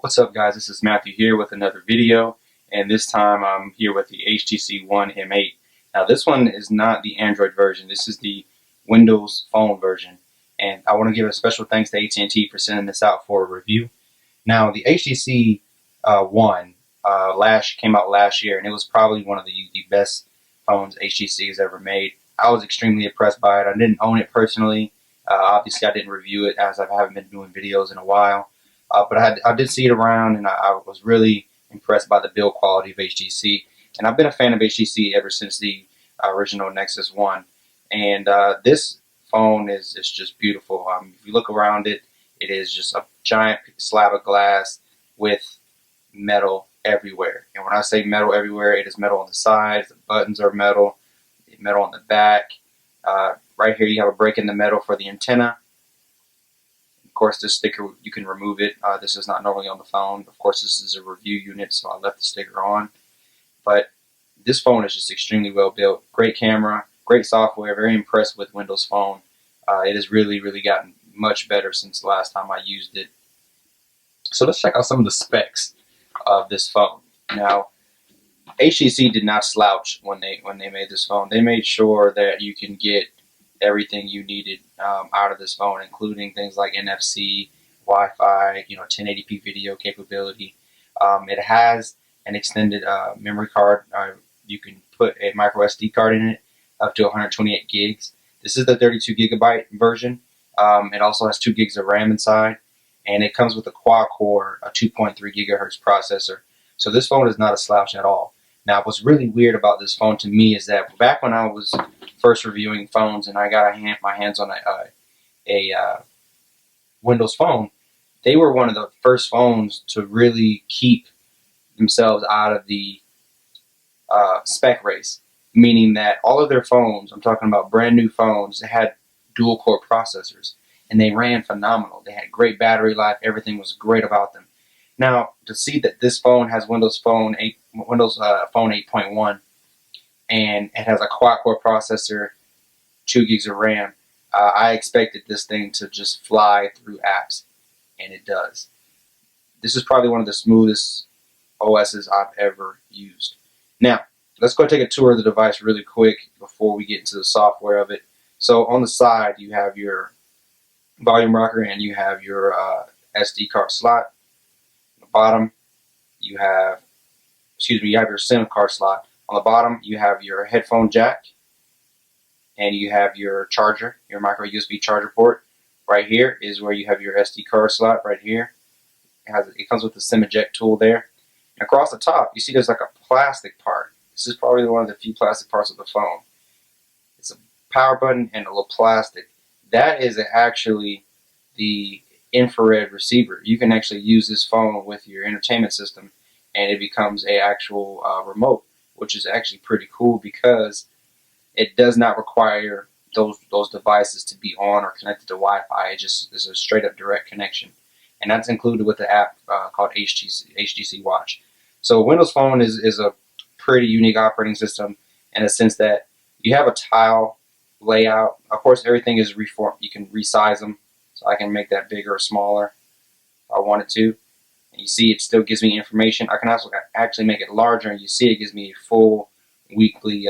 What's up, guys? This is Matthew here with another video, and this time I'm here with the HTC M8. Now this one is not the Android version, this is the Windows Phone version, and I want to give a special thanks to AT&T for sending this out for a review. Now the HTC One came out last year, and it was probably one of the best phones HTC has ever made. I was extremely impressed by it. I didn't own it personally. Obviously I didn't review it as I haven't been doing videos in a while. But I did see it around, and I was really impressed by the build quality of HTC. And I've been a fan of HTC ever since the original Nexus 1. And this phone is just beautiful. If you look around it, it is just a giant slab of glass with metal everywhere. And when I say metal everywhere, it is metal on the sides, the buttons are metal on the back. Right here you have a break in the metal for the antenna. Of course, this sticker, you can remove it. This is not normally on the phone. Of course, this is a review unit, so I left the sticker on. But this phone is just extremely well built. Great camera, great software, very impressed with Windows Phone. It has really gotten much better since the last time I used it. So let's check out some of the specs of this phone. Now, HTC did not slouch when they made this phone. They made sure that you can get everything you needed out of this phone, including things like NFC, Wi-Fi, 1080p video capability. It has an extended memory card. You can put a micro SD card in it up to 128 gigs. This is the 32 gigabyte version. It also has 2 gigs of RAM inside, and it comes with a quad-core, a 2.3 gigahertz processor. So this phone is not a slouch at all. Now, what's really weird about this phone to me is that back when I was first reviewing phones and I got my hands on a Windows Phone, they were one of the first phones to really keep themselves out of the spec race, meaning that all of their phones, I'm talking about brand new phones, they had dual core processors, and they ran phenomenal. They had great battery life. Everything was great about them. Now, to see that this phone has Windows Phone 8.1, and it has a quad-core processor, 2 gigs of RAM, I expected this thing to just fly through apps, and it does. This is probably one of the smoothest OSs I've ever used. Now, let's go take a tour of the device really quick before we get into the software of it. So on the side, you have your volume rocker, and you have your SD card slot. Bottom, you have your SIM card slot. On the bottom, you have your headphone jack, and you have your charger, your micro USB charger port. Right here is where you have your SD card slot. Right here, it comes with the SIM eject tool there. And across the top, you see there's like a plastic part. This is probably one of the few plastic parts of the phone. It's a power button and a little plastic. That is actually the infrared receiver. You can actually use this phone with your entertainment system, and it becomes a actual remote, which is actually pretty cool because it does not require those devices to be on or connected to Wi-Fi. It just is a straight up direct connection, and that's included with the app called HTC Watch. So Windows Phone is a pretty unique operating system in a sense that you have a tile layout. Of course, everything is reformed. You can resize them. So I can make that bigger or smaller if I wanted to. And you see it still gives me information. I can also actually make it larger, and you see it gives me a full weekly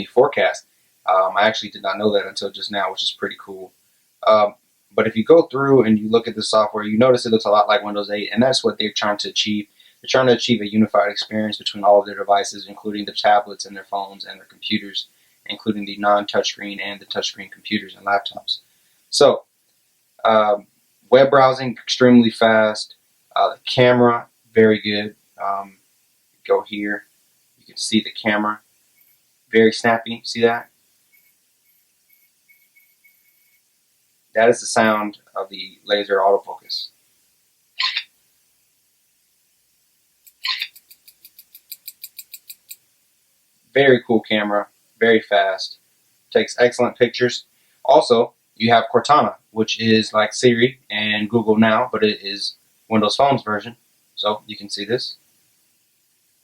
forecast. I actually did not know that until just now, which is pretty cool. But if you go through and you look at the software, you notice it looks a lot like Windows 8, and that's what they're trying to achieve. They're trying to achieve a unified experience between all of their devices, including the tablets and their phones and their computers, including the non-touchscreen and the touchscreen computers and laptops. So, web browsing, extremely fast. The camera, very good. Go here, you can see the camera, very snappy. See that? That is the sound of the laser autofocus. Very cool camera, very fast, takes excellent pictures. Also, you have Cortana, which is like Siri and Google Now, but it is Windows Phone's version. So you can see this.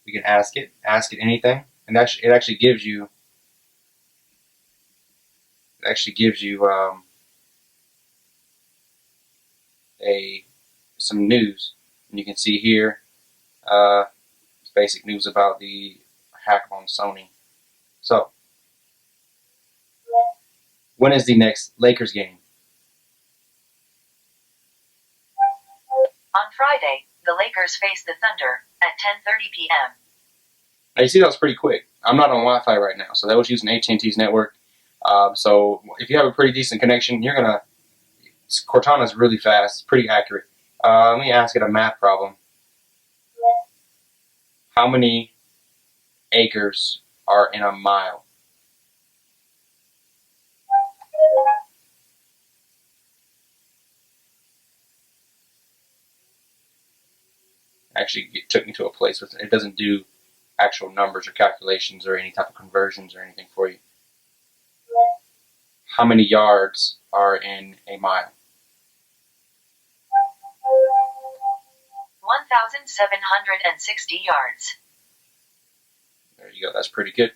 You can ask it anything, and it actually gives you a some news. And you can see here, it's basic news about the hack on Sony. So, when is the next Lakers game? On Friday, the Lakers face the Thunder at 10:30 p.m. Now you see that was pretty quick. I'm not on Wi-Fi right now, so that was using AT&T's network. So if you have a pretty decent connection, Cortana's really fast, pretty accurate. Let me ask it a math problem. How many acres are in a mile? Actually, it took me to a place with it doesn't do actual numbers or calculations or any type of conversions or anything for you. How many yards are in a mile? 1,760 yards. There you go. That's pretty good.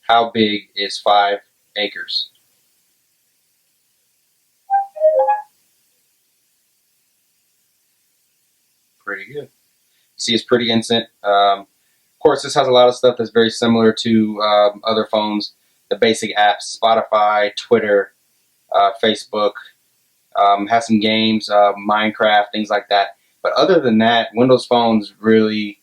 How big is 5 acres? Pretty good. You see, it's pretty instant. Of course, this has a lot of stuff that's very similar to other phones. The basic apps, Spotify, Twitter, Facebook, has some games, Minecraft, things like that. But other than that, Windows Phone's really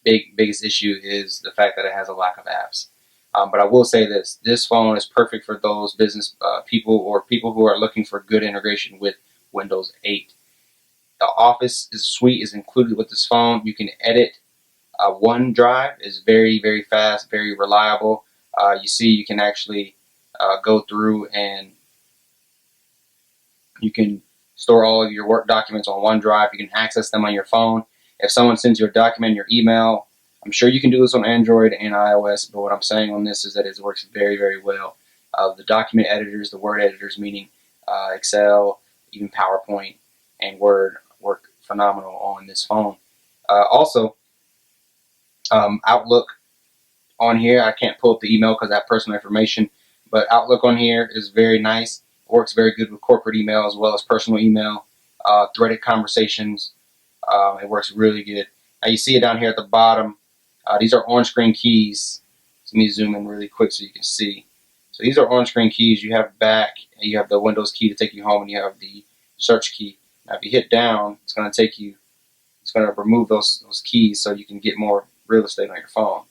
biggest issue is the fact that it has a lack of apps. But I will say this phone is perfect for those business people or people who are looking for good integration with Windows 8. The Office suite is included with this phone. You can edit. OneDrive is very, very fast, very reliable. You see, you can actually go through and you can store all of your work documents on OneDrive. You can access them on your phone. If someone sends you a document in your email, I'm sure you can do this on Android and iOS, but what I'm saying on this is that it works very, very well. The document editors, the word editors, meaning Excel, even PowerPoint, and Word, work phenomenal on this phone. Also, Outlook on here, I can't pull up the email because I have personal information, but Outlook on here is very nice. It works very good with corporate email as well as personal email, threaded conversations. It works really good. Now you see it down here at the bottom. These are on-screen keys. Let me zoom in really quick so you can see. So these are on-screen keys. You have back, and you have the Windows key to take you home, and you have the search key. Now if you hit down, it's going to remove those keys so you can get more real estate on your phone.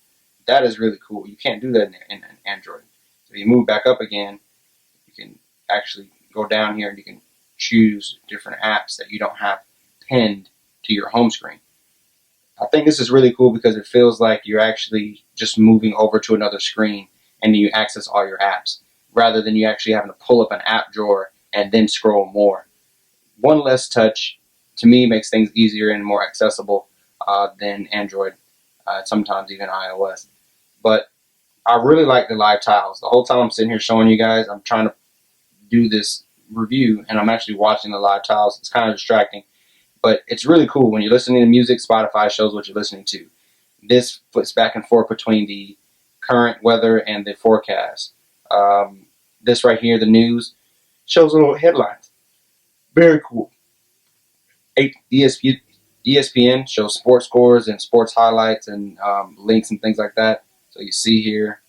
That is really cool. You can't do that in Android. So you move back up again, you can actually go down here and you can choose different apps that you don't have pinned to your home screen. I think this is really cool because it feels like you're actually just moving over to another screen and then you access all your apps rather than you actually having to pull up an app drawer and then scroll more. One less touch, to me, makes things easier and more accessible than Android, sometimes even iOS. But I really like the live tiles. The whole time I'm sitting here showing you guys, I'm trying to do this review and I'm actually watching the live tiles. It's kind of distracting, but it's really cool. When you're listening to music, Spotify shows what you're listening to. This flips back and forth between the current weather and the forecast. This right here, the news, shows little headlines. Very cool. ESPN shows sports scores and sports highlights and links and things like that. So you see here,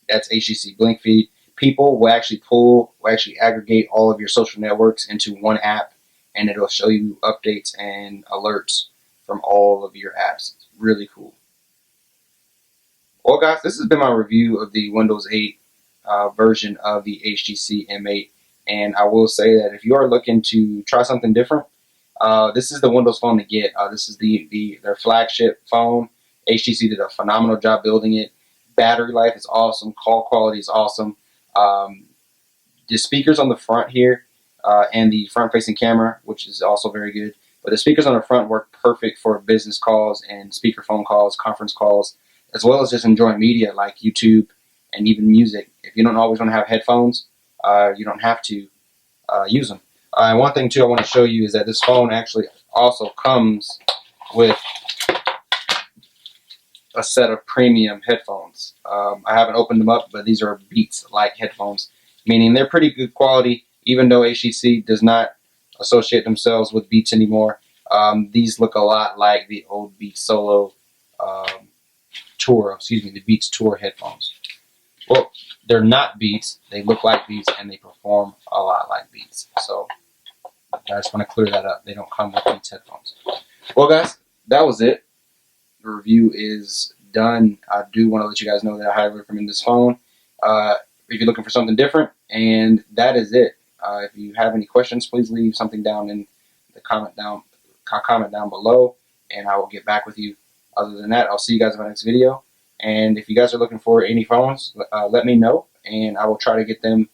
that's HTC Blink Feed. People will actually aggregate all of your social networks into one app, and it'll show you updates and alerts from all of your apps. It's really cool. Well, guys, this has been my review of the Windows 8 version of the HTC M8, and I will say that if you are looking to try something different, this is the Windows phone to get. This is their flagship phone. HTC did a phenomenal job building it. Battery life is awesome. Call quality is awesome. The speakers on the front here and the front-facing camera, which is also very good. But the speakers on the front work perfect for business calls and speakerphone calls, conference calls, as well as just enjoying media like YouTube and even music. If you don't always want to have headphones, you don't have to use them. And one thing, too, I want to show you is that this phone actually also comes with a set of premium headphones. I haven't opened them up, but these are Beats-like headphones. meaning they're pretty good quality, even though HTC does not associate themselves with Beats anymore. These look a lot like the old Beats Solo the Beats Tour headphones. Well, they're not Beats. They look like Beats and they perform a lot like Beats. So I just want to clear that up. They don't come with Beats headphones. Well, guys, that was it. The review is done. I do want to let you guys know that I highly recommend this phone if you're looking for something different. And that is it. If you have any questions, please leave something down in the comment down below, and I will get back with you. Other than that, I'll see you guys in my next video. And if you guys are looking for any phones, let me know, and I will try to get them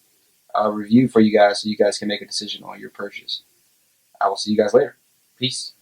reviewed for you guys so you guys can make a decision on your purchase. I will see you guys later. Peace.